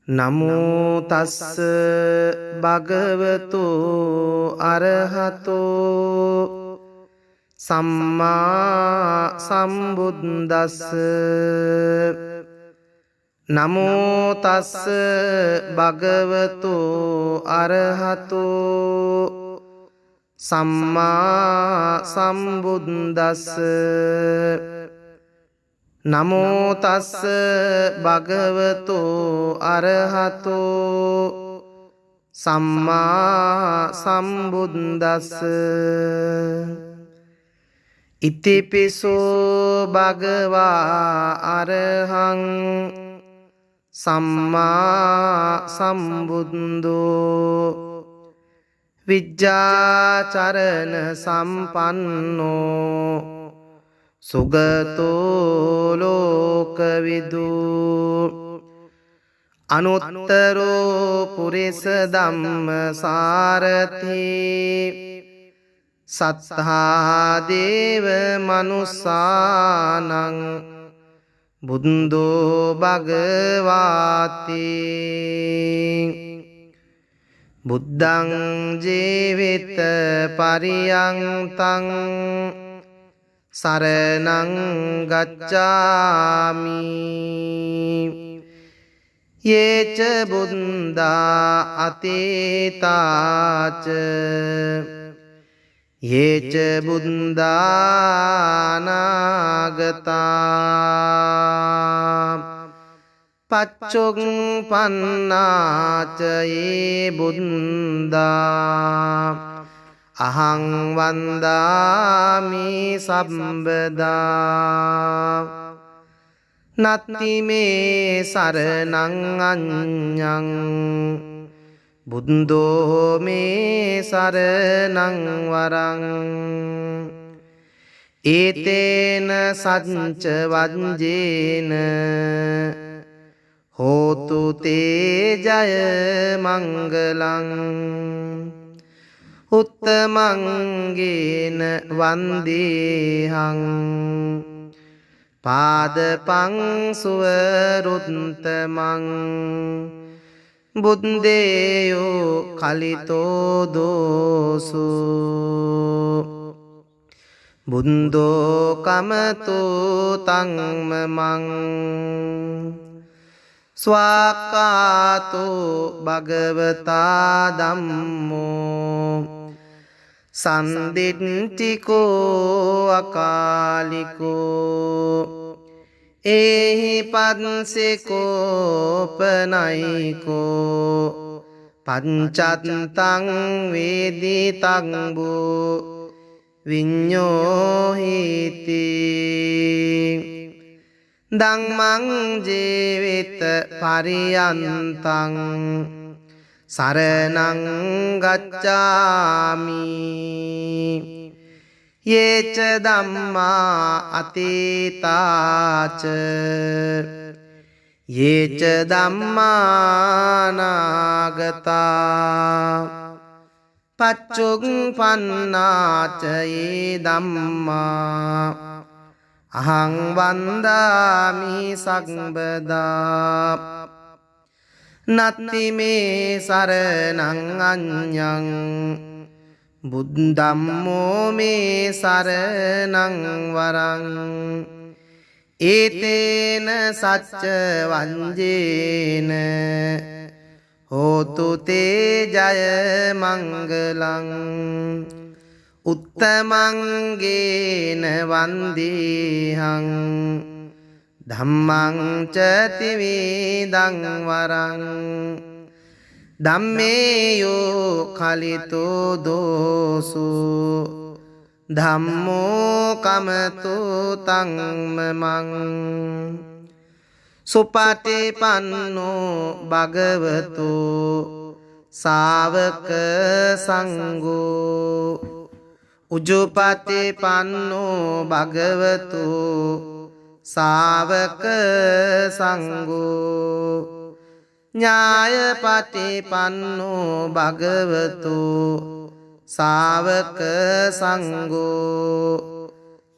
නමෝ තස්ස භගවතු අරහතෝ සම්මා සම්බුද්දස්ස. නමෝ තස්ස භගවතු අරහතෝ සම්මා සම්බුද්දස්ස. නමෝ තස්ස භගවතු අරහතෝ සම්මා සම්බුද්දස්ස. ඉතිපිසෝ භගවා අරහං සම්මා සම්බුද්දෝ විජ්ජාචරණ සම්පන්නෝ සුගතෝ ලෝකවිදු අනුත්තරෝ පුරිස ධම්මසාරති සත්තා දේව මනුස්සානං බුද්ධෝ භගවාති. බුද්ධං ජීවිත පරියන්තං සරණං ගච්ඡාමි. යේච බුද්ධා අතීතාච යේච බුද්ධා නාගතා පච්චුප්පන්නාච යේ බුද්ධා අහං වන්දාමි සම්බදා. නත්ති මේ සරණං අඤ්ඤං බුද්ධෝ මේ සරණං වරං. ඒතේන සච්ච වංජේන හෝතු තේ ජය මංගලං. උත්තමංගේන වන්දේහං පාදපං සුවරුත්තමං. බුද්දේයෝ කලිතෝ දෝසු බුන්දෝ කමතෝ තංමමං. ස්වාක්කාතෝ භගවතා ධම්මෝ සන්දිට්ඨිකෝ අකාලිකෝ ඒහි පන්සිකෝ පනයිකෝ පංචත්තං වේදිතං වූ විඤ්ඤෝහිති. ධම්මං ජීවිත පරියන්තං සරණං ගච්ඡාමි. යේච ධම්මා අතීතාච යේච ධම්මා නාගතා පච්චුප්පන්නාච යේ ධම්මා අහං වන්දාමි සම්බදා. නත්ති මේ සරණං අඤ්ඤං බුද්ධම්මෝ මේ සරණං වරං. ඒතේන සච්ච වංජේන හෝතු තේ ජය මංගලං. උත්තමංගේන වන්දේහං ධම්මං ච ත්‍රිවිධං වරං. ධම්මේයෝ කලිතෝ දෝසු ධම්මෝ කමතෝ තංමමං. සුපටිපන්නෝ භගවතු ශාවක සංඝෝ උජුපටිපන්නෝ භගවතු ශාවක සංඝෝ ඥායපටිපන්නෝ භගවතු ශාවක සංඝෝ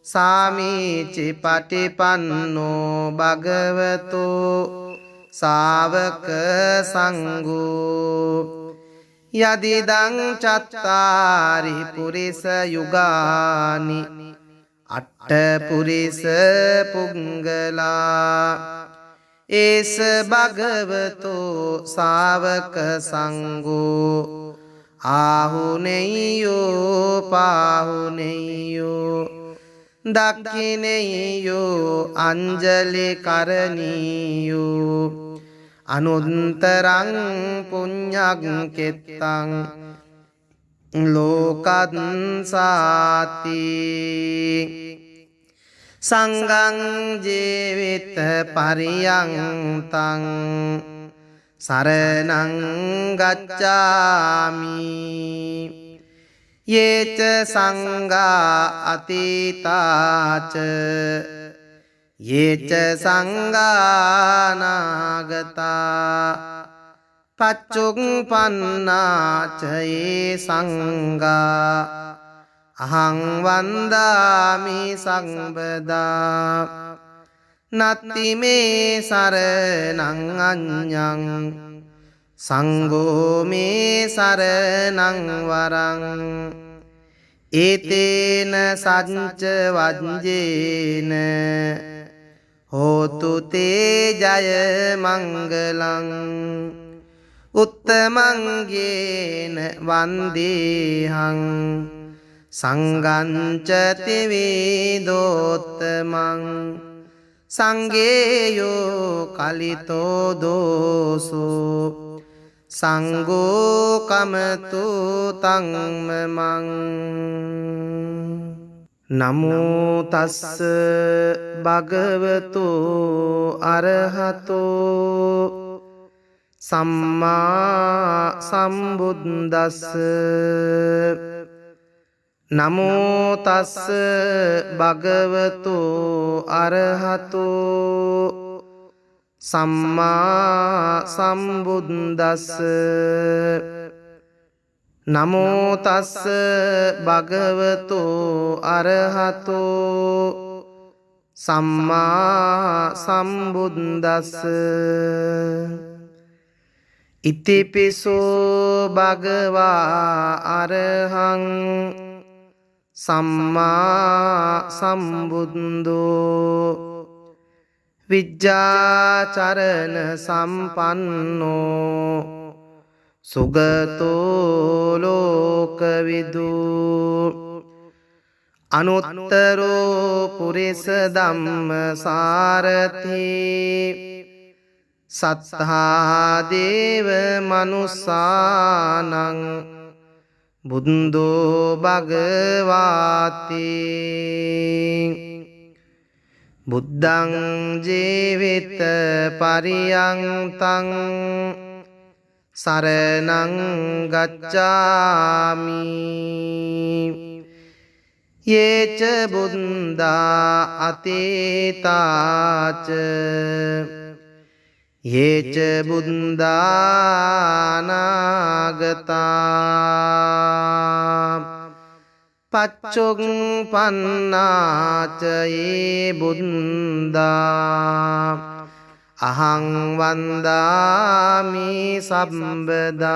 සාමීචි පටිපන්නෝ භගවතු සාවක සංඝෝ යදිදං චත්තාරි පුරිස යුගානි අට්ඨ පුරිස පුංගලා ඒස භගවතෝ සාවක සංඝෝ ආහුනේයෝ පාහුනේයෝ දක්ඛිනේයෝ අංජලි කරණීයෝ අනුත්තරං පුඤ්ඤං කෙත්තං ලෝකංසාති සංඝං ජීවිත පරියන්තං සරණං ගච්ඡාමි යේච සංඝා අතීතාච යේච සංඝානාගතා පච්චුප්පන්නාච යේ සංඝා අහං වන්දාමි සම්බදා නත්ති මේ සරණං අඤ්ඤං සංඝෝ මේ සරණං වරං ඒතේන සච්ච වජ්ජේන හෝතු තේ ජය මංගලං උත්තමං ගේන වන්දේහං සංඝං ච තිවේදෝත්තමං සංඝේයෝ කලිතෝ දෝසෝ සංඝෝ කමතු තං මමං නමෝ තස්ස භගවතු අරහතෝ සම්මා සම්බුද්දස්ස නමෝ තස්ස භගවතු අරහතෝ සම්මා සම්බුද්දස්ස නමෝ තස්ස භගවතු අරහතෝ සම්මා සම්බුද්දස්ස ඉතිපිසෝ භගවා අරහං සම්මා සම්බුද්දෝ විජ්ජාචරණ සම්පන්නෝ සුගතෝ ලෝකවිදු අනුත්තරෝ පුරිස ධම්මසාරති සත්තා දේව මනුස්සානං බුද්ධෝ භගවාති බුද්ධං ජීවිත පරියන්තං සරණං ගච්ඡාමි යේච බුද්ධා අතීතාච යේච බුද්ධානාගතා පච්චුප්පන්නාච යේ බුද්ධා අහං වන්දාමි සම්බදා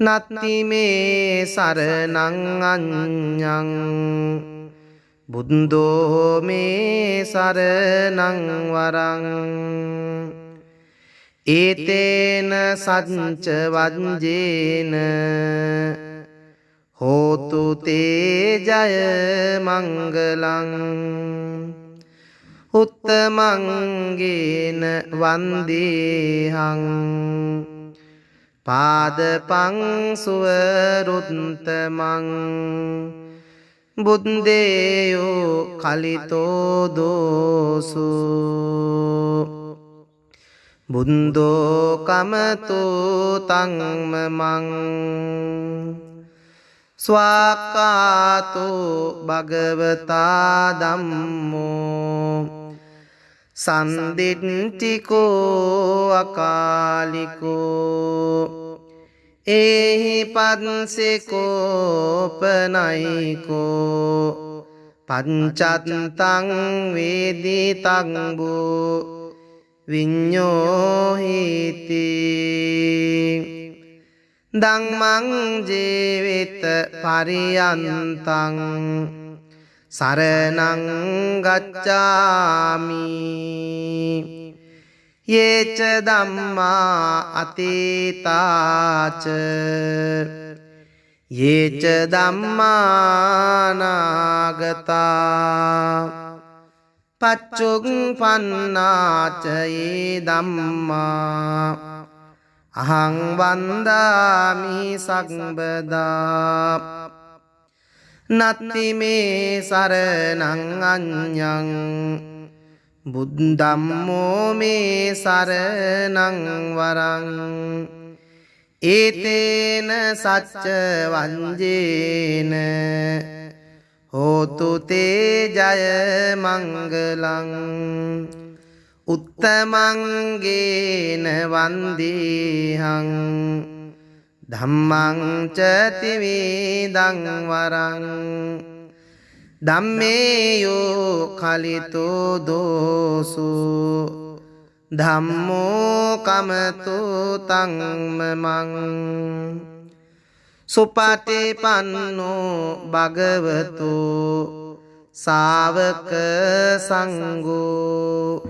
නත්ති මේ සරණං අඤ්ඤං බුද්ධෝ මේ සරණං වරං ඒතේන සච්ච වජ්ජේන හෝතු තේ ජය මංගලං උත්තමං ගේන වන්දේහං පාදපං සුවරුත්තමං බුද්දේයෝ කලිතෝ දෝසු බුද්ධෝ කමතු තං මමං ස්වාක්ඛාතෝ භගවතා ධම්මෝ සන්දිට්ඨිකෝ අකාලිකෝ ඒහි පන්සිකෝපනයිකෝ පංචත්තං වේදිතං වූ විඤ්ඤෝහිති ධම්මං ජීවිත පරියන්තං සරණං ගච්ඡාමි යේච ධම්මා අතීතාච යේච ධම්මානාගතා පච්චුප්පන්නාච යේ ධම්මා අහං වන්දාමි සම්බදා නත්ති මේ සරණං අඤ්ඤං බුද්ධම්මෝ මේ සරණං වරං ඒතේන සච්ච වංජේන හෝතු තේ ජය මංගලං උත්තමංගේන වන්දේහං ධම්මං ච තිවේදං වරං ධම්මේයෝ කලිතෝ දෝසෝ ධම්මෝ කමතෝ තංමමං සුපටිපන්නෝ භගවතු ශාවක සංඝෝ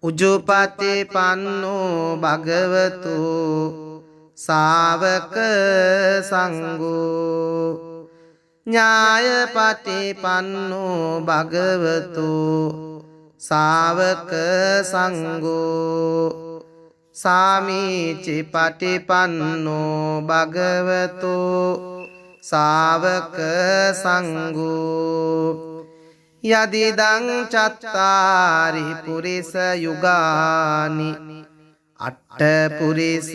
උජුපටිපන්නෝ භගවතු ශාවක සංඝෝ ඥායපටිපන්නෝ භගවතු ශාවක සංඝෝ සාමීචි පටිපන්නෝ භගවතු ශාවක සංඝෝ යදිදං චත්තාරි පුරිස යුගානි අට්ඨ පුරිස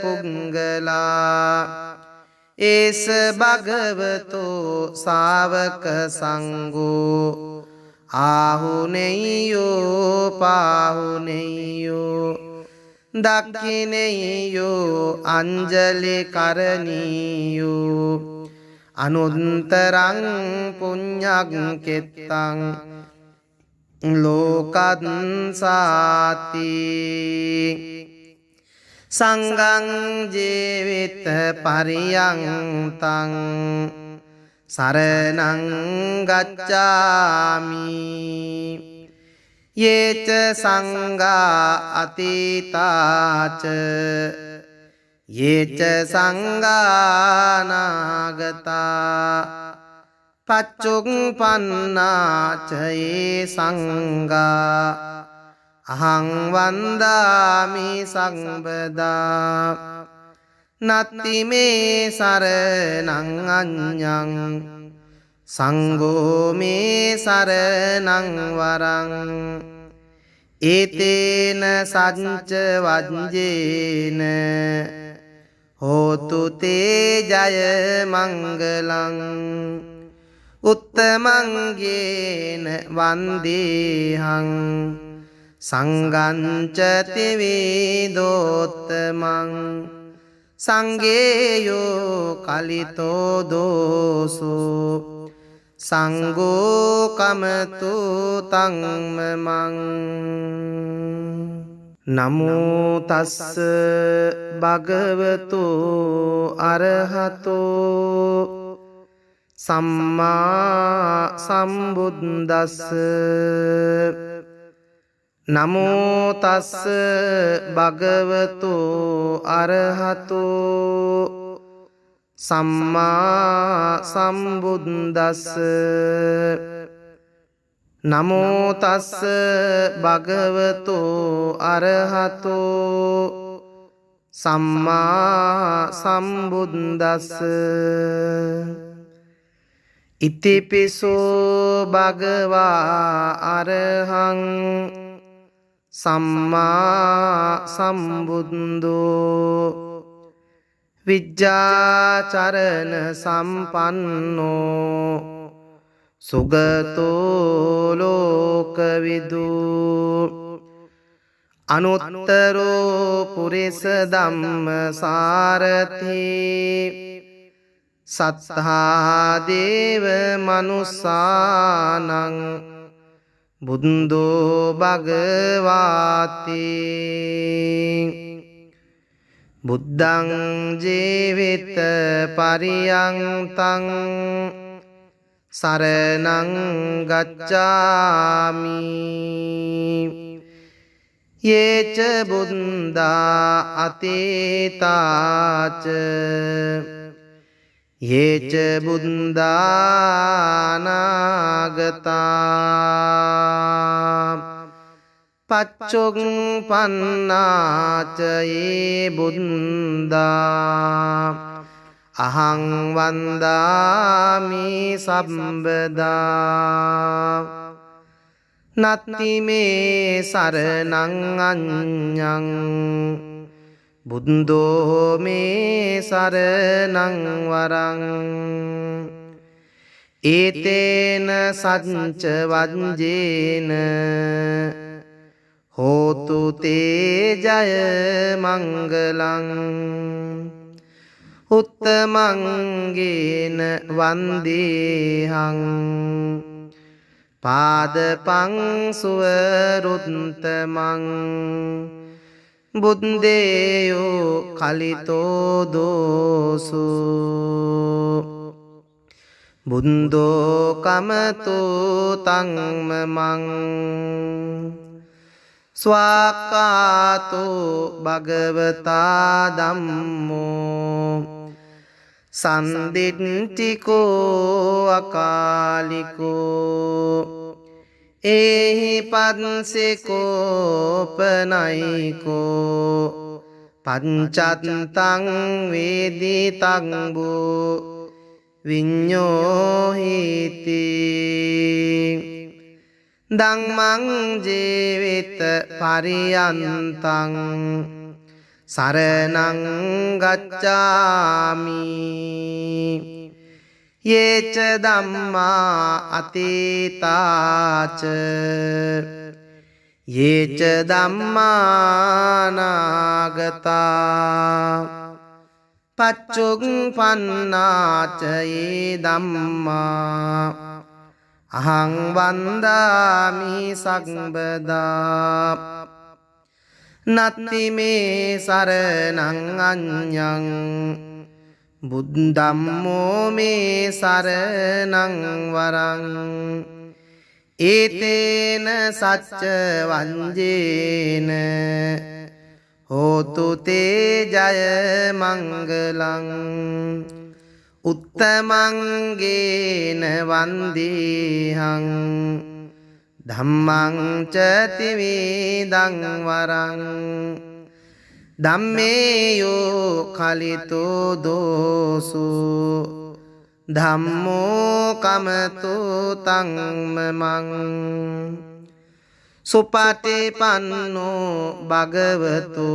පුංගලා ඒස භගවතු ශාවක සංඝෝ ආහුනේයෝ පාහුනේයෝ දක්ඛිනේයෝ අංජලි කරණීයෝ අනුත්තරං පුඤ්ඤං කෙත්තං ලෝකංසාති සංඝං ජීවිත පරියන්තං සරණං ගච්ඡාමි යේච සංඝා අතීතාච යේච සංඝානාගතා පච්චුප්පන්නාච යේ සංඝා අහං වන්දාමි සම්බදා නත්ති මේ සරණං අඤ්ඤං සංඝෝ මේ සරණං වරං ඒතේන සච්ච වංජේන හෝතු තේ ජය මංගලං උත්තමංගේන වන්දේහං සංඝං ච තිවේදෝත්තමං සංඝේයෝ කලිතෝ දෝසෝ සංඝෝ කමතු තංමමං නමෝ තස්ස භගවතු අරහතෝ සම්මා සම්බුද්දස්ස නමෝ තස්ස භගවතු අරහතෝ සම්මා සම්බුද්දස්ස නමෝ තස්ස භගවතු අරහතෝ සම්මා සම්බුද්දස්ස ඉතිපිසෝ භගවා අරහං සම්මා සම්බුද්දෝ විජ්ජාචරණ සම්පන්නෝ සුගතෝ ලෝකවිදු අනුත්තරෝ පුරිස ධම්ම සාරති සත්තා දේව මනුස්සානං බුද්ධෝ භගවාති බුද්ධං ජීවිත පරියන්තං සරණං ගච්ඡාමි යේච බුද්ධා අතීතාච යේච බුද්ධානාගතා පච්චුප්පන්නාච යේ බුද්ධා අහං වන්දාමි සම්බදා නත්ති මේ සරණං අඤ්ඤං බුද්ධෝ මේ සරණං වරං ඒතේන සච්ච වංජේන හෝතු තේ ජය මංගලං උත්තමංගේන වන්දේහං පාදපං සුවරුත්තමං බුද්දේයෝ කලිතෝ දෝසු බුන්දෝ කමතෝ තංමමං ස්වාක්කාතෝ භගවතා ධම්මෝ සන්දිට්ඨිකෝ අකාලිකෝ ඒහි පන්සෙකෝපනයිකෝ පංචත්තං වේදිතං වූ විඤ්ඤෝහිති ධම්මං ජීවිත පරියන්තං සරණං ගච්ඡාමි යේච ධම්මා අතීතාච යේච ධම්මානාගතා පච්චුප්පන්නාච යේ ධම්මා අහං වන්දාමි සම්බදා නත්ති මේ සරණං අඤ්ඤං බුද්ධම්මෝ මේ සරණං වරං ඒතේන සච්ච වංජේන හෝතු තේ ජය මංගලං උත්තමංගේන වන්දේහං ධම්මං ච ත්‍රිවිධං වරං ධම්මේයෝ කලිතෝ දෝසු ධම්මෝ කමතෝ තංමමං සුපටිපන්නෝ භගවතු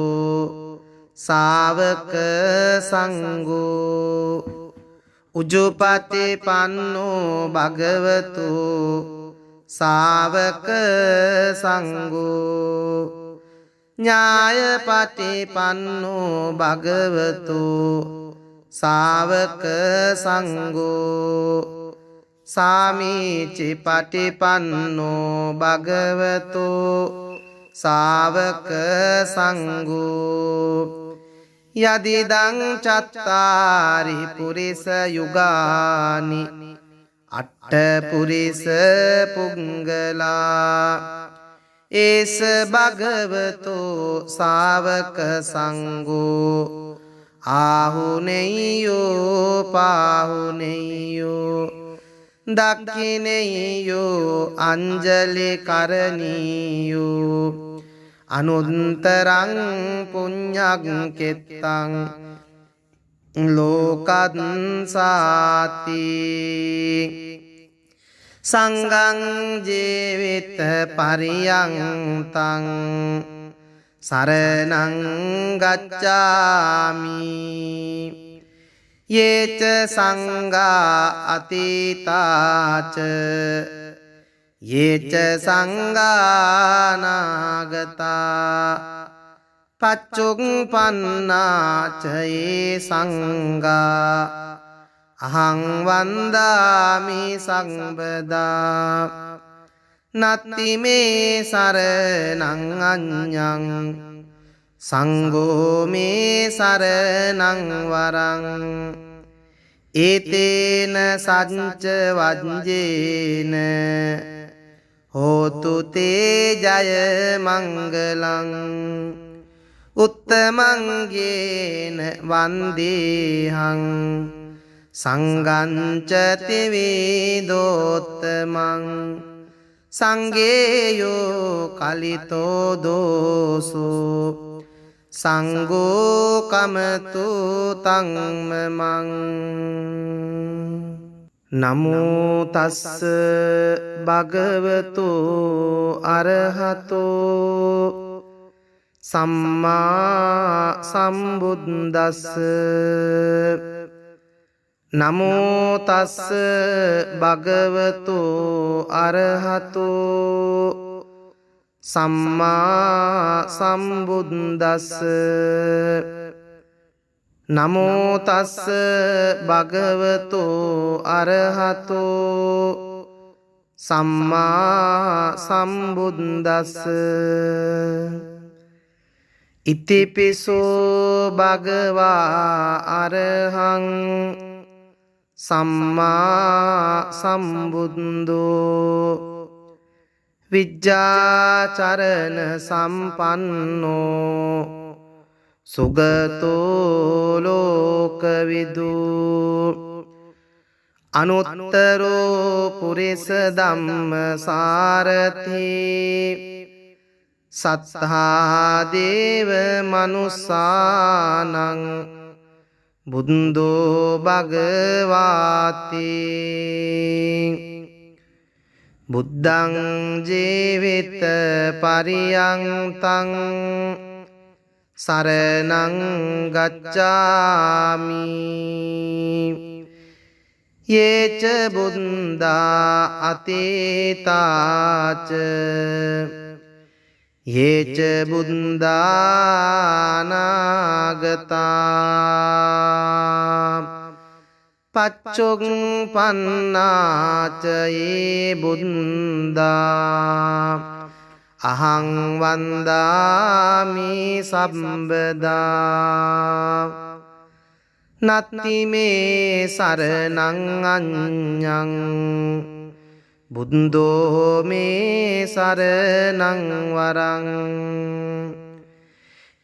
ශාවක සංඝෝ උජුපටිපන්නෝ භගවතු ශාවක සංඝෝ ඥායපටිපන්නෝ භගවතු ශාවක සංඝෝ සාමීචි පටිපන්නෝ භගවතු ශාවක සංඝෝ යදිදං චත්තාරි පුරිස යුගානි අට්ඨ පුරිස පුංගලා ඒස භගවතු ශාවක සංඝෝ ආහුනේයෝ පාහුනේයෝ දක්ඛිනේයෝ අංජලි කරණීයෝ අනුත්තරං පුඤ්ඤං කෙත්තං ලෝකං සාති සංඝං ජීවිත පරියන්තං සරණං ගච්ඡාමි යේච සංඝා අතීතාච යේච සංඝානාගතා පච්චුප්පන්නාච යේ සංඝා අහං වන්දාමි සම්බදා නත්ති මේ සරණං අඤ්ඤං සංඝෝ මේ සරණං වරං ඒතේන සච්ච වජ්ජේන හෝතු තේ ජය මංගලං උත්තමං යේන වන්දේහං සංඝං ච තිවිදෝත්තමං සංඝේයෝ කලිතෝ දෝසෝ සංඝෝ කමතු තංමමං නමෝ තස්ස භගවතු අරහතෝ සම්මා සම්බුද්දස්ස නමෝ තස්ස භගවතු අරහතෝ සම්මා සම්බුද්දස්ස නමෝ තස්ස භගවතු අරහතෝ සම්මා සම්බුද්දස්ස ඉතිපිසෝ භගවා අරහං සම්මා සම්බුද්දෝ විජ්ජාචරණ සම්පන්නෝ සුගතෝ ලෝකවිදු අනුත්තරෝ පුරිස ධම්ම සාරති සත්තා දේව මනුස්සානං බුද්ධෝ භගවාති බුද්ධං ජීවිත පරියන්තං සරණං ගච්ඡාමි යේච බුද්ධා අතීතාච යේච බුද්ධානාගතා පච්චුං පන්නාච යේ බුද්ධා අහං වන්දාමි සම්බදා නත්ති මේ සරණං අඤ්ඤං බුද්ධෝ මේ සරණං වරං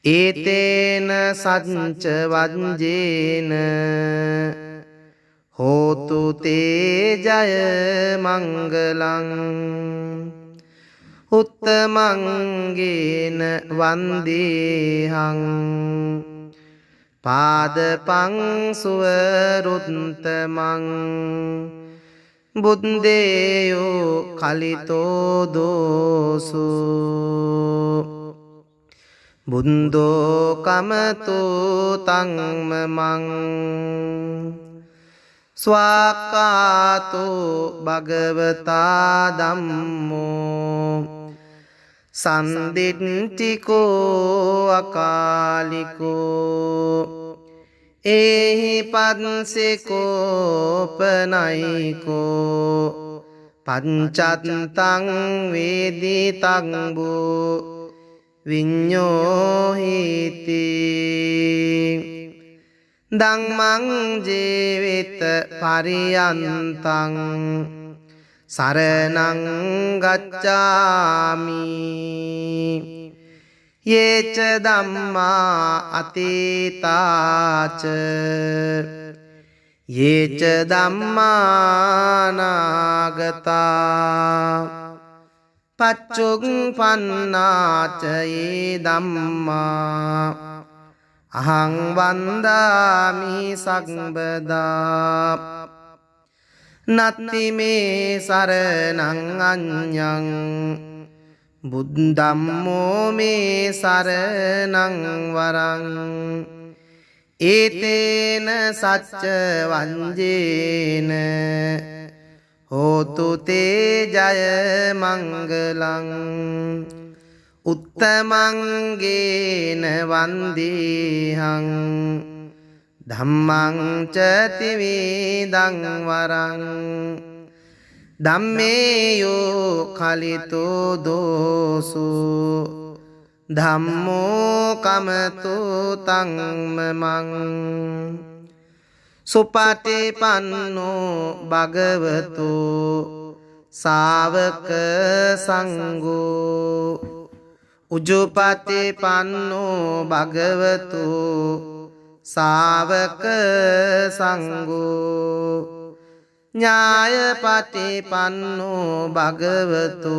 ඒතේන සච්ච වජ්ජේන හෝතු තේ ජය මංගලං උත්තමං යේන වන්දේහං පාදපං සුවරුත්තමං බුද්දේයෝ කලිතෝ දෝසෝ බුද්ධෝ කමතු තංමමං ස්වාක්ඛාතෝ භගවතා ධම්මෝ සන්දිට්ඨිකෝ අකාලිකෝ ඒහි පන්සිකෝ පනයිකෝ පංචත්තං වේදිතං වූ විඤ්ඤෝහිති ධම්මං ජීවිත පරියන්තං සරණං ගච්ඡාමි යේච ධම්මා අතීතාච යේච ධම්මානාගතා පච්චුං පන්නාච යේ ධම්මා අහං වන්දාමි සම්බදා නත්ති මේ සරණං අඤ්ඤං බුද්ධම්මෝ මේ සරණං වරං ඒතේන සච්ච වංජේන හෝතු තේ ජය මංගලං උත්තමං යේන වන්දේහං ධම්මං ච තිවිදං වරං ධම්මේයෝ කලිතෝ දෝසෝ ධම්මෝ කමතෝ තංමමං සුපටිපන්නෝ භගවතු සාවක සංඝෝ උජුපටිපන්නෝ භගවතු සාවක සංඝෝ ඥායපටිපන්නෝ භගවතු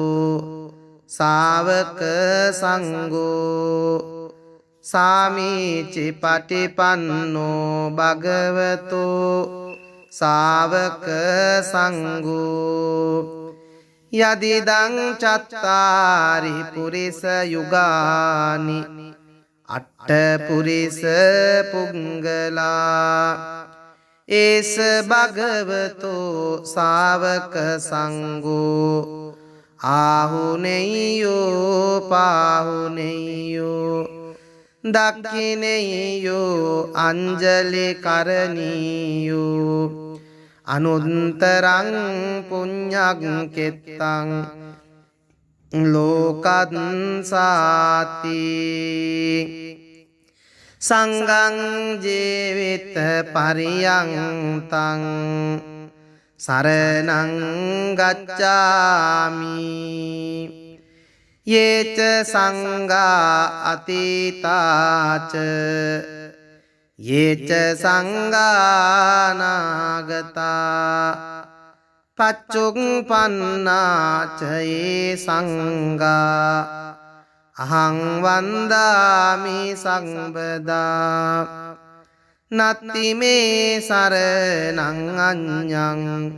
සාවක සංඝෝ සාමීචි පටිපන්නෝ භගවතු සාවක සංඝෝ යදිදං චත්තාරි පුරිස යුගානි අට්ඨ පුරිස පුංගලා ඒස භගවතු සාවක සංඝෝ ආහුනේයෝ පාහුනේයෝ දක්ඛිනේයෝ අංජලි කරණීයෝ අනුත්තරං පුඤ්ඤං කෙත්තං ලෝකංසාති සංඝං ජීවිත පරියන්තං සරණං ගච්ඡාමි යේච සංඝා අතීතාච යේච සංඝානාගතා පච්චුප්පන්නාච යේ සංඝා අහං වන්දාමි සම්බදා නත්ති මේ සරණං අඤ්ඤං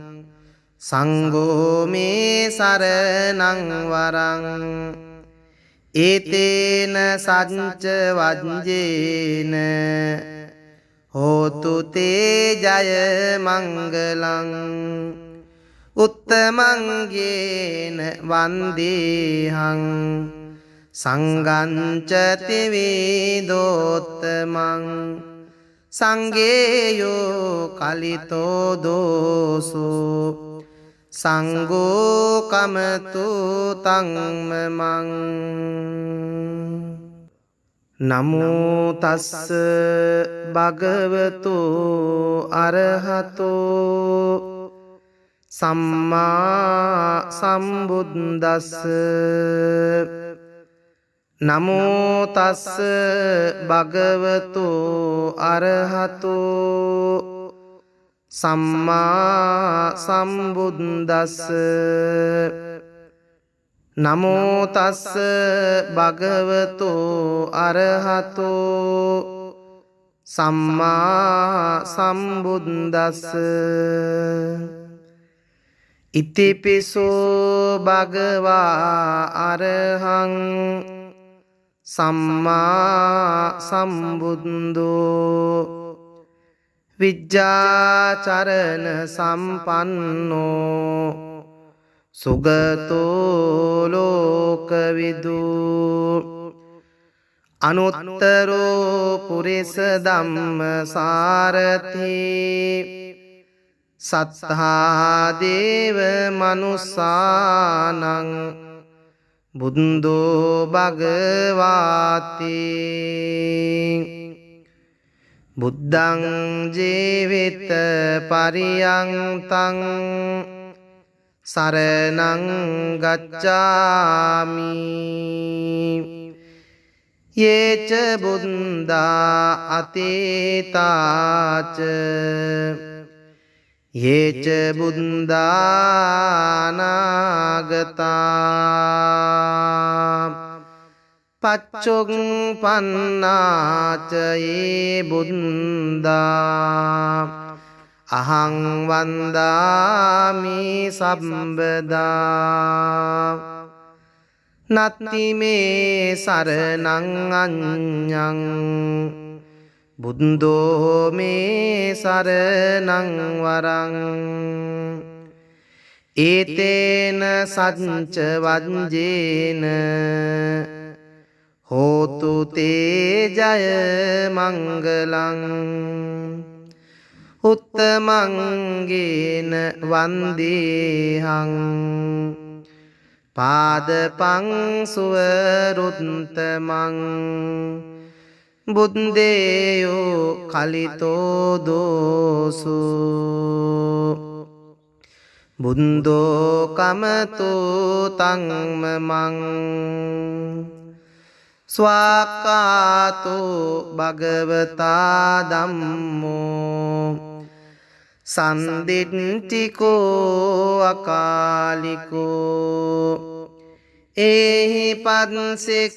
සංඝෝ මේ සරණං වරං ඒතේන සච්ච වජ්ජේන හෝතු තේ ජය මංගලං උත්තමං යේන වන්දේහං සංඝං ච තිවේදෝත්තමං සංඝේයෝ කලිතෝ දෝසෝ සංඝෝ කමතු තංමමං නමෝ තස්ස භගවතු අරහතෝ සම්මා සම්බුද්දස්ස නමෝ තස්ස භගවතු අරහතෝ සම්මා සම්බුද්දස්ස නමෝ තස්ස භගවතු අරහතෝ සම්මා සම්බුද්දස්ස ඉතිපිසෝ භගවා අරහං සම්මා සම්බුද්දෝ විජ්ජාචරණ සම්පන්නෝ සුගතෝ ලෝකවිදු අනුත්තරෝ පුරිස ධම්මසාරති සත්තා දේව මනුස්සානං බුද්ධෝ භගවාති බුද්ධං ජීවිත පරියන්තං සරණං ගච්ඡාමි යේච බුද්ධා අතීතාච යේච බුද්ධානාගතා පච්චුප්පන්නාච යේ බුද්ධා අහං වන්දාමි සම්බදා නත්ති මේ සරණං අඤ්ඤං බුද්ධෝ මේ සරණං වරං ඒතේන සච්ච වජ්ජේන හෝතු තේ ජය මංගලං උත්තමංගේන වන්දේහං පාදපං සුවරුත්තමං බුද්දේයෝ කලිතෝ දෝසු බුන්දෝ කමතෝ තංමමං ස්වාක්කාතෝ භගවතා ධම්මෝ සන්දිට්ඨිකෝ අකාලිකෝ ඒහි පන්සෙකෝපනයිකෝ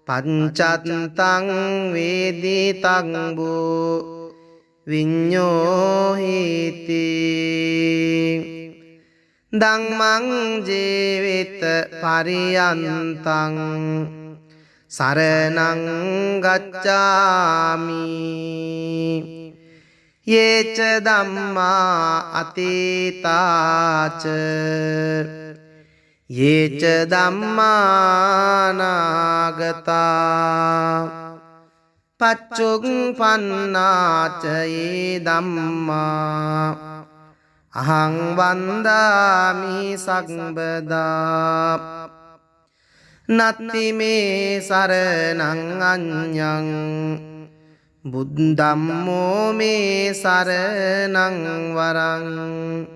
පංචත්තං වේදිතං බෝ විඤ්ඤෝහිති ධම්මං ජීවිත පරියන්තං සරණං ගච්ඡාමි යේච ධම්මා අතීතාච යේච ධම්මා නාගතා පච්චුප්පන්නාච යේ ධම්මා අහං වන්දාමි සම්බදා නත්ති මේ සරණං අඤ්ඤං බුද්ධම්මෝ මේ සරණං වරං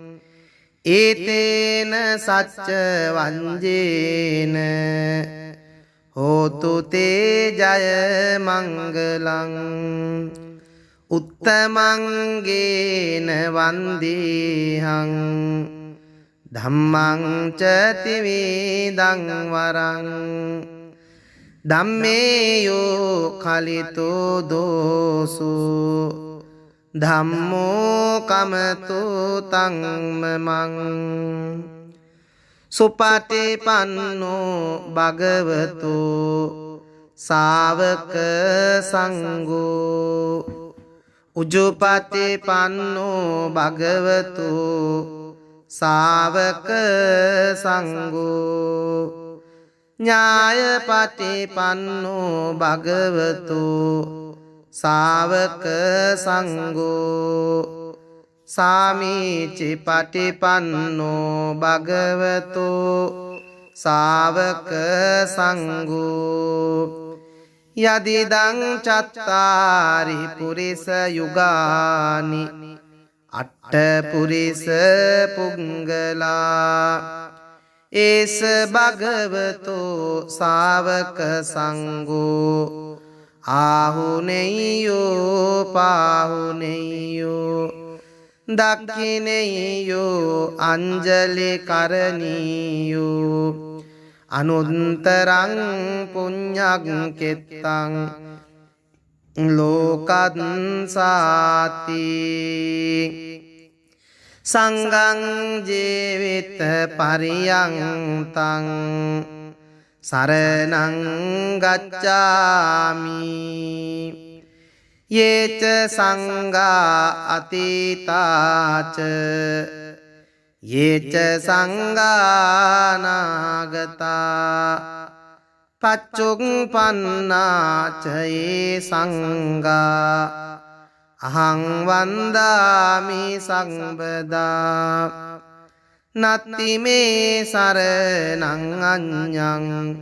ඒතේන සච්ච වංජේන හෝතු තේ ජය මංගලං උත්තමංගේන වන්දේහං ධම්මං ච තිවේදං වරං ධම්මේයෝ කලිතෝ දෝසු ධම්මෝ කමතෝ තංමමං සුපටිපන්නෝ භගවතු ශාවක සංඝෝ උජුපටිපන්නෝ භගවතු ශාවක සංඝෝ ඥායපටිපන්නෝ භගවතු ශාවක සංඝෝ සාමීචි පටිපන්නෝ භගවතු ශාවක සංඝෝ යදිදං චත්තාරි පුරිස යුගානි අට්ඨ පුරිස පුංගලා ඒස භගවතු ශාවක සංඝෝ ආහුනේයෝ පාහුනේයෝ දක්ඛිනේයෝ අංජලි කරණීයෝ අනුත්තරං පුඤ්ඤං කෙත්තං ලෝකං සාති සංඝං ජීවිත පරියන්තං සරණං ගච්ඡාමි යේච සංඝා අතීතාච යේච සංඝා නාගතා පච්චුප්පන්නාච යේ සංඝා අහං වන්දාමි සම්බදා නත්ති මේ සරණං අඤ්ඤං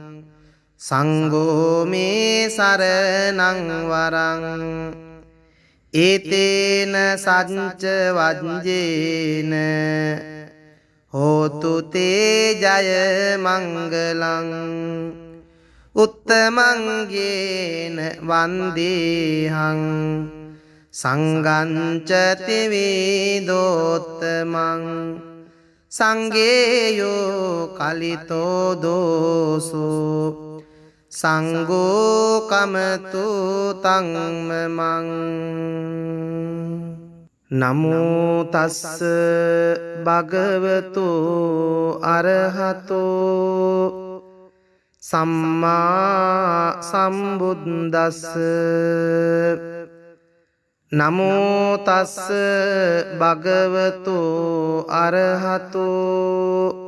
සංඝෝ මේ සරණං වරං ඒතේන සච්ච වංජේන හෝතු තේ ජය මංගලං උත්තමංගේන වන්දේහං සංඝං ච තිවේදෝත්තමං සංඝේයෝ කලිතෝ දෝසු සංඝෝ කමතු තංමමං නමෝ තස්ස භගවතු අරහතෝ සම්මා සම්බුද්දස්ස නමෝ තස්ස භගවතු අරහතෝ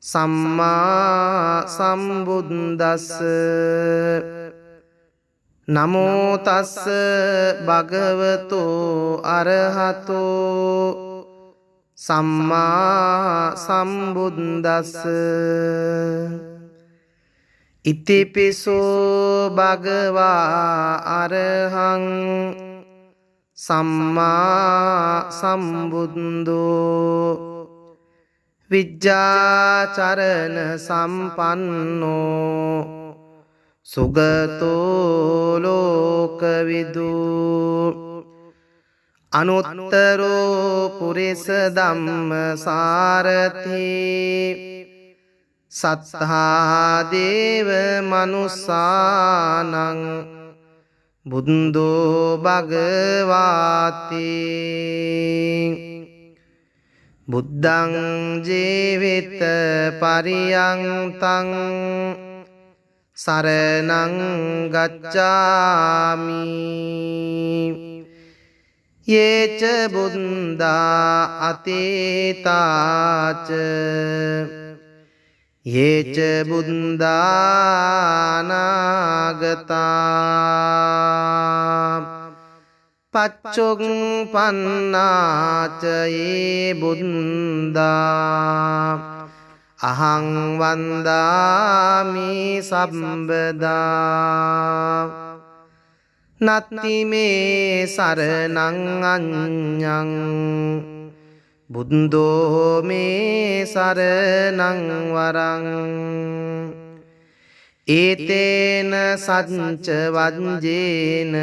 සම්මා සම්බුද්දස්ස නමෝ තස්ස භගවතු අරහතෝ සම්මා සම්බුද්දස්ස ඉතිපිසෝ භගවා අරහං සම්මා සම්බුද්දෝ විජ්ජාචරණ සම්පන්නෝ සුගතෝ ලෝකවිදු අනුත්තරෝ පුරිස ධම්මසාරති සත්තා දේව මනුස්සානං බුද්ධෝ භගවාති බුද්ධං ජීවිත පරියන්තං සරණං ගච්ඡාමි යේච බුද්ධා අතීතාච යේච බුද්ධානාගතා පච්චුප්පන්නාච යේ බුද්ධා අහං වන්දාමි සම්බදා නත්ති මේ සරණං අඤ්ඤං බුද්ධෝ මේ සරණං වරං ඒතේන සච්ච වංජේන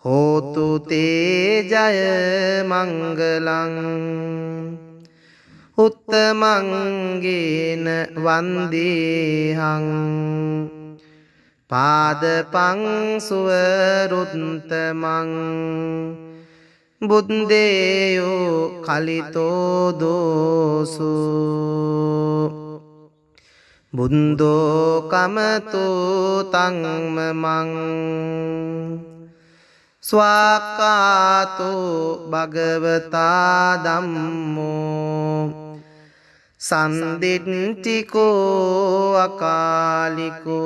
හෝතු තේ ජය මංගලං උත්තමංගේන වන්දේහං පාදපං සුවරුත්තමං බුද්දේයෝ කලිතෝ දෝසු බුන්දෝ කමතෝ තංමමං ස්වාක්කාතෝ භගවතා ධම්මෝ සන්දිට්ඨිකෝ අකාලිකෝ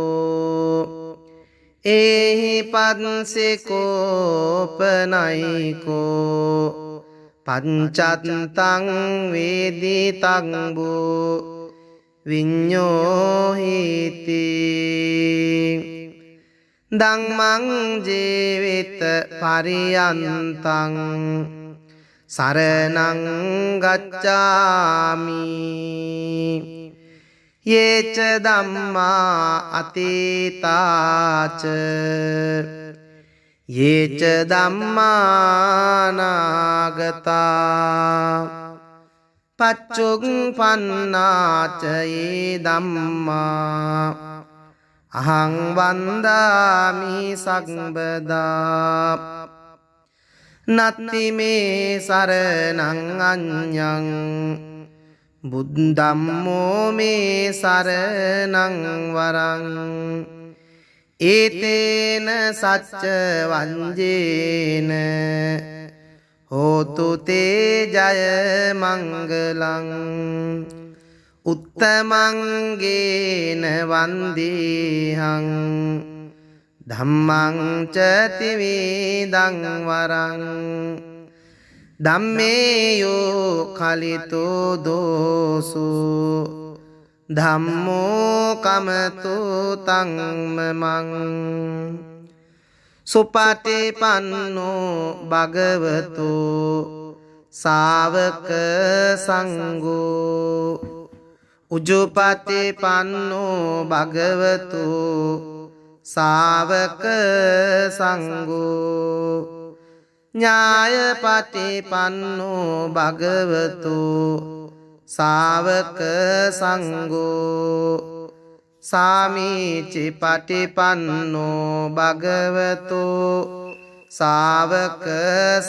ඒහි පන්සෙකෝපනයිකෝ පංචත්තං වේදිතං බෝ විඤ්ඤෝහිති ධම්මං ජීවිත පරියන්තං සරණං ගච්ඡාමි යේච ධම්මා අතීතාච යේච ධම්මානාගතා පච්චුප්පන්නාච යේ ධම්මා අහං වන්දාමි සම්බදා නත්ති මේ සරණං අඤ්ඤං බුද්ධම්මෝ මේ සරණං වරං ඒතේන සච්ච වංජේන හෝතු තේ ජය මංගලං උත්තමංගේන වන්දේහං ධම්මං ච ත්‍රිවිධං වරං ධම්මේයෝ කලිතෝ දෝසු ධම්මෝ කමතෝ තංමමං සුපටිපන්නෝ භගවතු ශාවක සංඝෝ උජුපටිපන්නෝ භගවතු ශාවක සංඝෝ ඥායපටිපන්නෝ භගවතු ශාවක සංඝෝ සාමීචි පටිපන්නෝ භගවතු ශාවක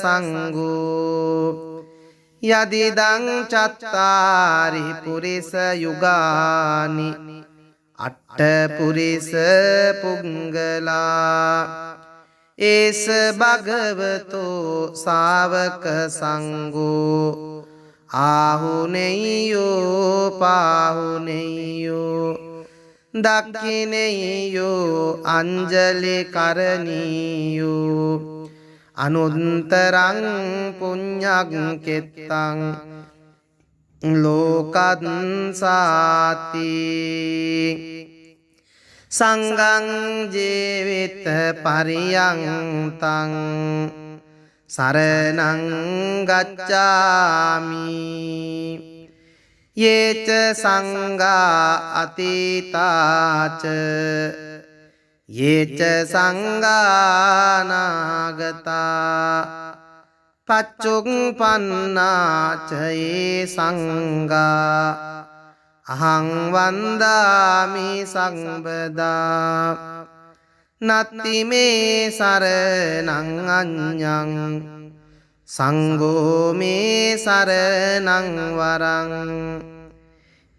සංඝෝ යදිදං චත්තාරි පුරිස යුගානි අට්ඨ පුරිස පුංගලා ඒස භගවතෝ ශාවක සංඝෝ ආහුනේයෝ පාහුනේයෝ දක්ඛිනේයෝ අංජලි කරණීයෝ අනුත්තරං පුඤ්ඤං කෙත්තං ලෝකත්සාති සංඝං ජීවිත පරියන්තං සරණං ගච්ඡාමි යේච සංඝා අතීතාච යේච සංඝානාගතා පච්චුප්පන්නාච යේ සංඝා අහං වන්දාමි සම්බදා නත්ති මේ සරණං අඤ්ඤං සංඝෝ මේ සරණං වරං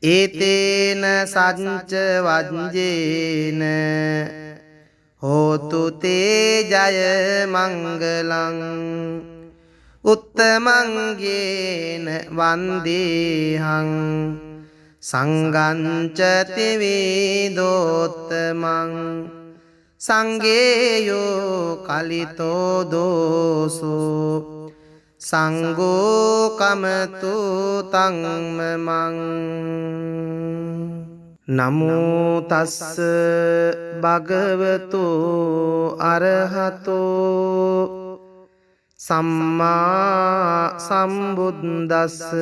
ඒතේන සච්ච වජ්ජේන හෝතු තේ ජය මංගලං උත්තමං යේන වන්දේහං සංඝං ච තිවේදෝත්තමං සංඝේයෝ කලිතෝ දෝසෝ සංඝෝ කමතු තංමමං නමෝ තස්ස භගවතු අරහතෝ සම්මා සම්බුද්දස්ස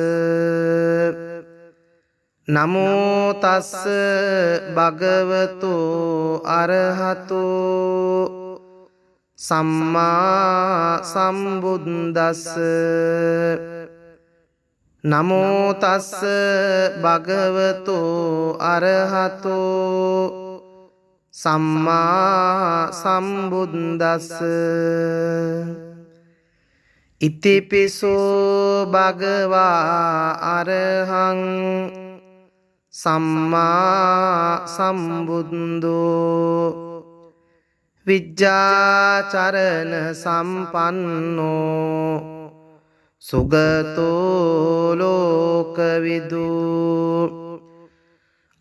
නමෝ තස්ස භගවතු අරහතෝ සම්මා සම්බුද්දස්ස නමෝ තස්ස භගවතු අරහතෝ සම්මා සම්බුද්දස්ස ඉතිපිසෝ භගවා අරහං සම්මා සම්බුද්දෝ විජ්ජාචරණ සම්පන්නෝ සුගතෝ ලෝකවිදු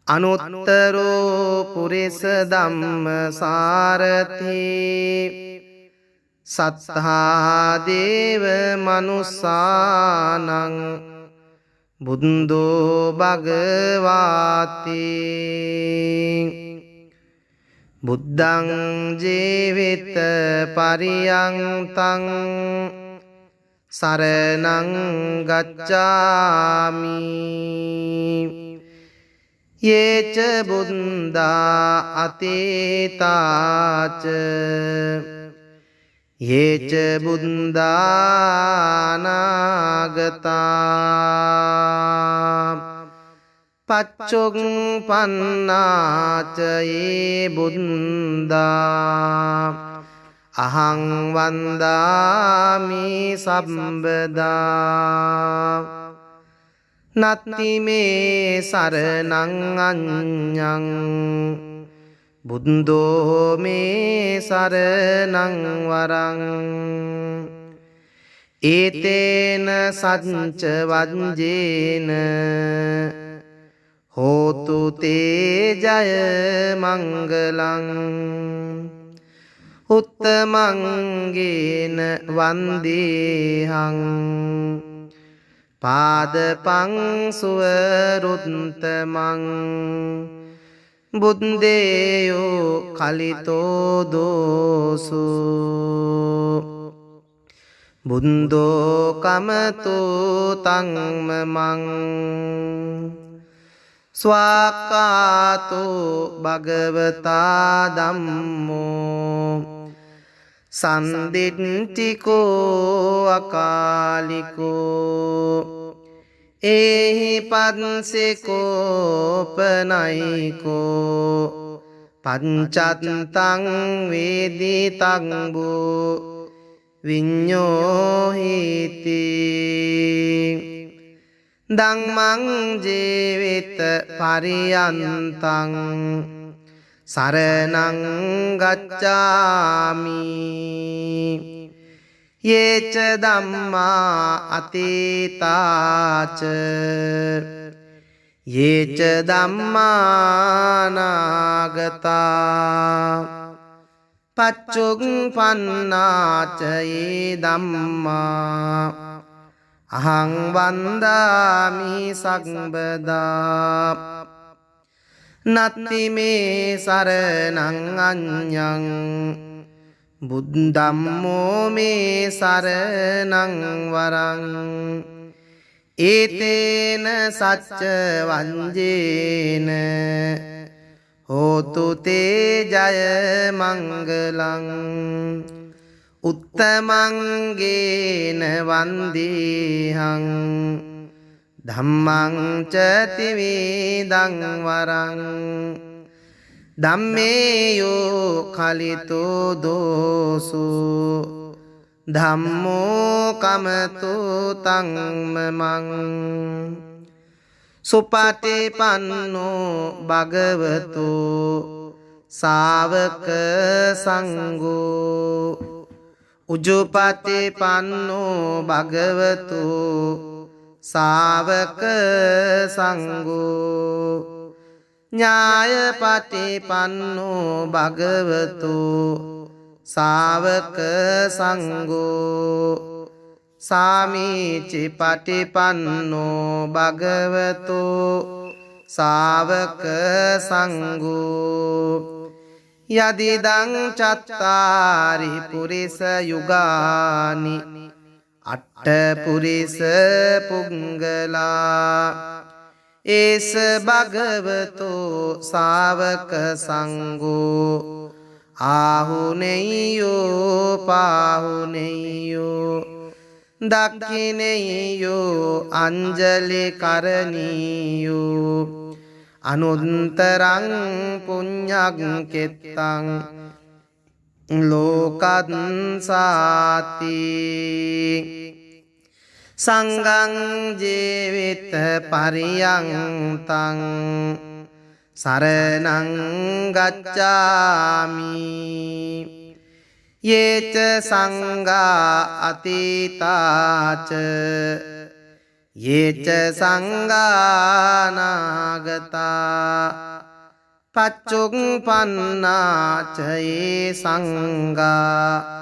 අනුත්තරෝ පුරිස ධම්මසාරති සත්තා දේව මනුස්සානං බුද්ධෝ භගවාති බුද්ධං ජීවිත පරියන්තං සරණං ගච්ඡාමි යේච බුද්ධා අතීතාච යේච බුද්ධානාගතා පච්චුප්පන්නාච යේ බුද්ධා අහං වන්දාමි සම්බදා නත්ති මේ සරණං අඤ්ඤං බුද්ධෝ මේ සරණං වරං ඒතේන සච්ච වජ්ජේන හෝතු තේ ජය මංගලං උත්තමං යේන වන්දේහං පාදපං සුවරුත්තමං බුද්දේයෝ කලිතෝ දෝසෝ බුද්ධෝ කමතෝ තංමමං ස්වාක්ඛාතෝ භගවතා ධම්මෝ සන්දිට්ඨිකෝ අකාලිකෝ ඒහි පන්සිකෝ පනයිකෝ පංචත්තං වේදිතං බෝ විඤ්ඤෝහිති ධම්මං ජීවිත පරියන්තං සරණං ගච්ඡාමි යේච ධම්මා අතීතාච යේච ධම්මානාගතා පච්චුප්පන්නාචයේ ධම්මා අහං වන්දාමි සම්බදා නත්ති මේ සරණං අඤ්ඤං බුද්ධම්මෝ මේ සරණං වරං ඒතේන සච්ච වංජේන හෝතු තේ ජය මංගලං උත්තමංගේන වන්දේහං ධම්මං ච තිවේදං වරං ධම්මේයෝ කලිතෝ දෝසෝ ධම්මෝ කමතෝ තංමමං සුපටිපන්නෝ භගවතු ශාවක සංඝෝ උජුපටිපන්නෝ භගවතු ශාවක සංඝෝ ඥායපටිපන්නෝ භගවතු ශාවක සංඝෝ සාමීචි පටිපන්නෝ භගවතු ශාවක සංඝෝ යදිදං චත්තාරි පුරිස යුගානි අට්ඨ පුරිස පුංගලා ඒස භගවතු ශාවක සංඝෝ ආහුනේයෝ පාහුනේයෝ දක්ඛිනේයෝ අංජලි කරණීයෝ අනුත්තරං පුඤ්ඤං කෙත්තං ලෝකං සාති සංඝං ජීවිත පරියන්තං සරණං ගච්ඡාමි යේච සංඝා අතීතාච යේච සංඝා නාගතා පච්චුප්පන්නාචයේ සංඝා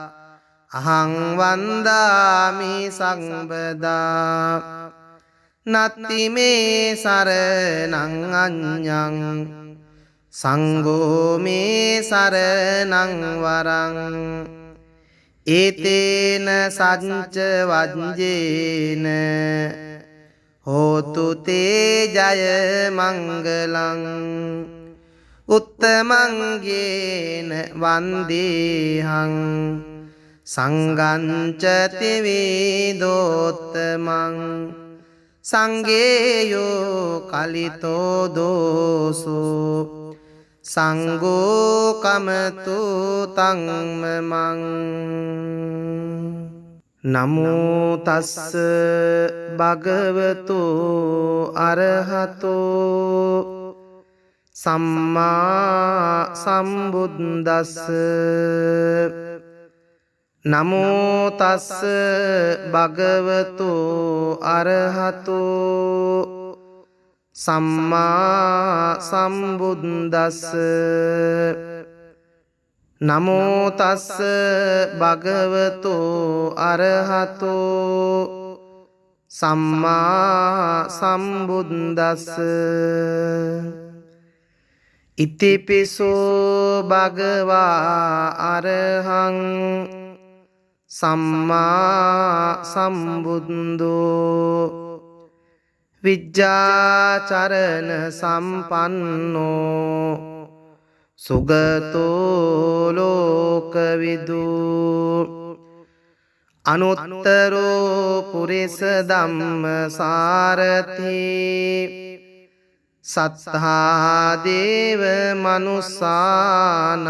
අහං වන්දාමි සම්බදා නත්ති මේ සරණං අඤ්ඤං සංඝෝ මේ සරණං වරං ඒතේන සච්ච වංජේන හෝතු තේ ජය මංගලං උත්තමංගේන වන්දේහං සංඝං ච තිවේදෝත්තමං සංඝේයෝ කලිතෝ දෝසෝ සංඝෝ කමතු තංමමං නමෝ තස්ස භගවතු අරහතෝ සම්මා සම්බුද්දස්ස නමෝ තස්ස භගවතු අරහතෝ සම්මා සම්බුද්දස්ස නමෝ තස්ස භගවතු අරහතෝ සම්මා සම්බුද්දස්ස ඉතිපිසෝ භගවා අරහං සම්මා සම්බුද්ධෝ විජ්ජාචරණ සම්පන්නෝ සුගතෝ ලෝකවිදු අනුත්තරෝ පුරිස ධම්මසාරති සත්තා දේව මනුස්සානං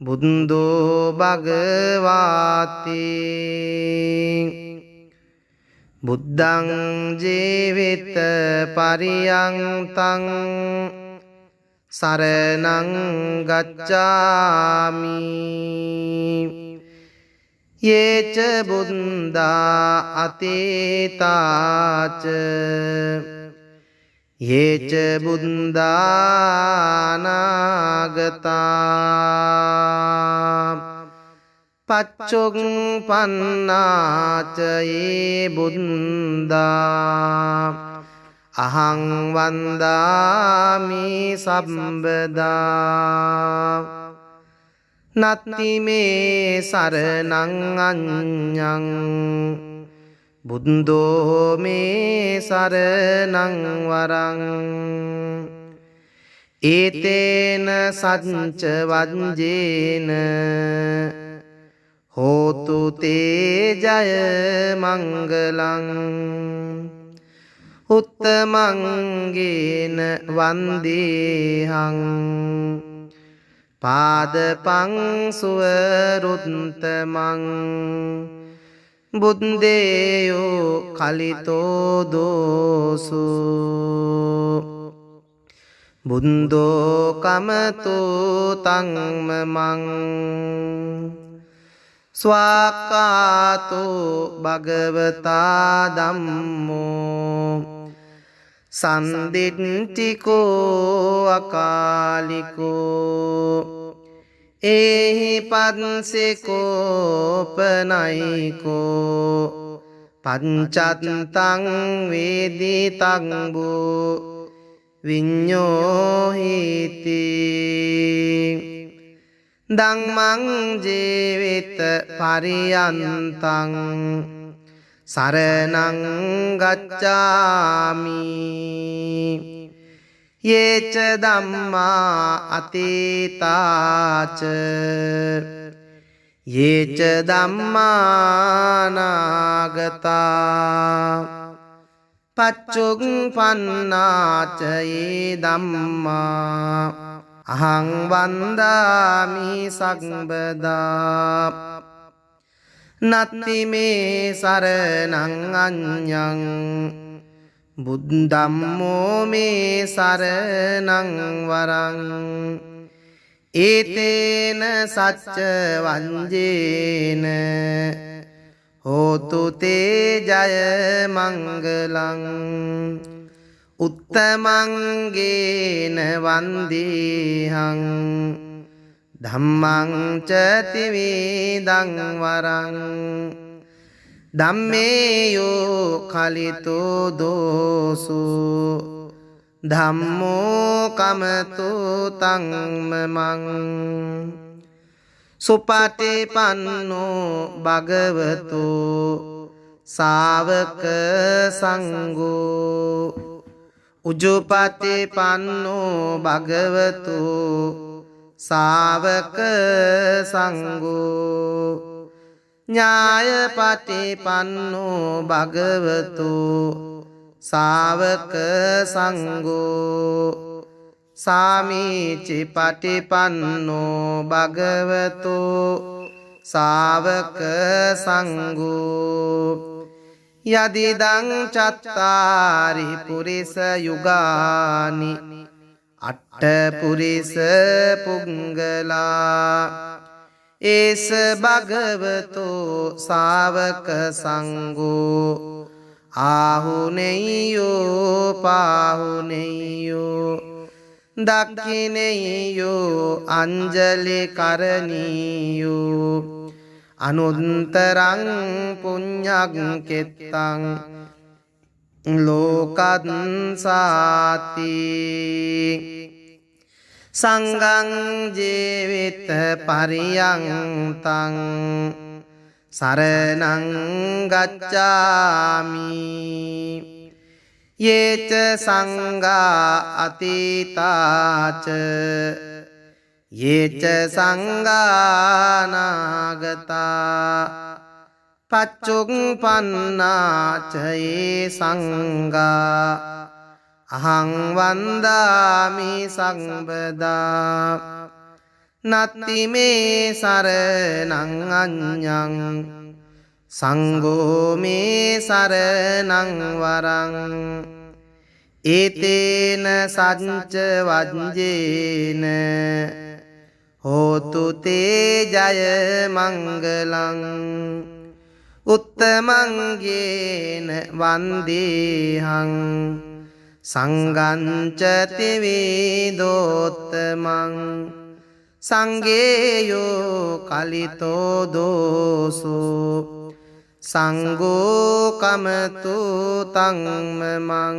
බුද්ධෝ භගවාති බුද්ධං ජීවිත පරියන්තං සරණං ගච්ඡාමි යේච බුද්ධා අතීතාච යේච බුද්ධානාගතා පච්චුක් පන්නාචයේ බුද්දා අහං වන්දාමි සම්බදා නත්ති මේ සරණං අඤ්ඤං බුද්ධෝ මේ සරණං වරං ඒතේන සච්ච වජ්ජේන හෝතු තේ ජය මංගලං උත්තමංගේන වන්දේහං පාදපං සුවරුත්තමං බුද්දේයෝ කලිතෝ දෝසු බුන්දෝ කමතෝ තංමමං ස්වාක්කාතෝ භගවතා ධම්මෝ සන්දිට්ඨිකෝ අකාලිකෝ ඒහි පන්සෙකෝ පනයිකෝ පංචත්තං වේදිතං බෝ විඤ්ඤෝහිති ධම්මං ජීවිත පරියන්තං සරණං ගච්ඡාමි යේච ධම්මා අතීතාච යේච ධම්මා නාගතා පච්චුක් පන්නාචයේ ධම්මා අහං වන්දාමි සම්බදා නත්ති මේ සරණං අඤ්ඤං බුද්ධම්මෝ මේ සරණං වරං ඒතේන සච්ච වංජේන හෝතු තේ ජය මංගලං උත්තමංගේන වන්දේහං ධම්මං ච තිවේදං වරං ධම්මේයෝ කලිතෝ දෝසු ධම්මෝ කමතෝ තංමමං සුපටිපන්නෝ භගවතු ශාවක සංඝෝ උජුපටිපන්නෝ භගවතු ශාවක සංඝෝ ඥායපටිපන්නෝ භගවතු ශාවක සංඝෝ සාමීචි පටිපන්නෝ භගවතු ශාවක සංඝෝ යදිදං චත්තාරි පුරිස යුගානි අට්ඨ පුරිස පුංගලා ඒස භගවතු ශාවක සංඝෝ ආහුනේයෝ පාහුනේයෝ දක්ඛිනේයෝ අංජලි කරණීයෝ අනුත්තරං පුඤ්ඤං කෙත්තං ලෝකංසාති සංඝං ජීවිත පරියන්තං සරණං ගච්ඡාමි යේච සංඝා අතීතාච යේච සංඝා නාගතා පච්චුක් පන්නාචයේ සංඝා අහං වන්දාමි සම්බදා නත්ති මේ සරණං අඤ්ඤං සංඝෝ මේ සරණං වරං ඒතේන සච්ච වජ්ජේන හෝතු තේ ජය මංගලං උත්තමංගේන වන්දේහං සංඝං ච තිවේදෝත්තමං සංගේයෝ කලිතෝ දෝසෝ සංගෝ කමතු තං මමං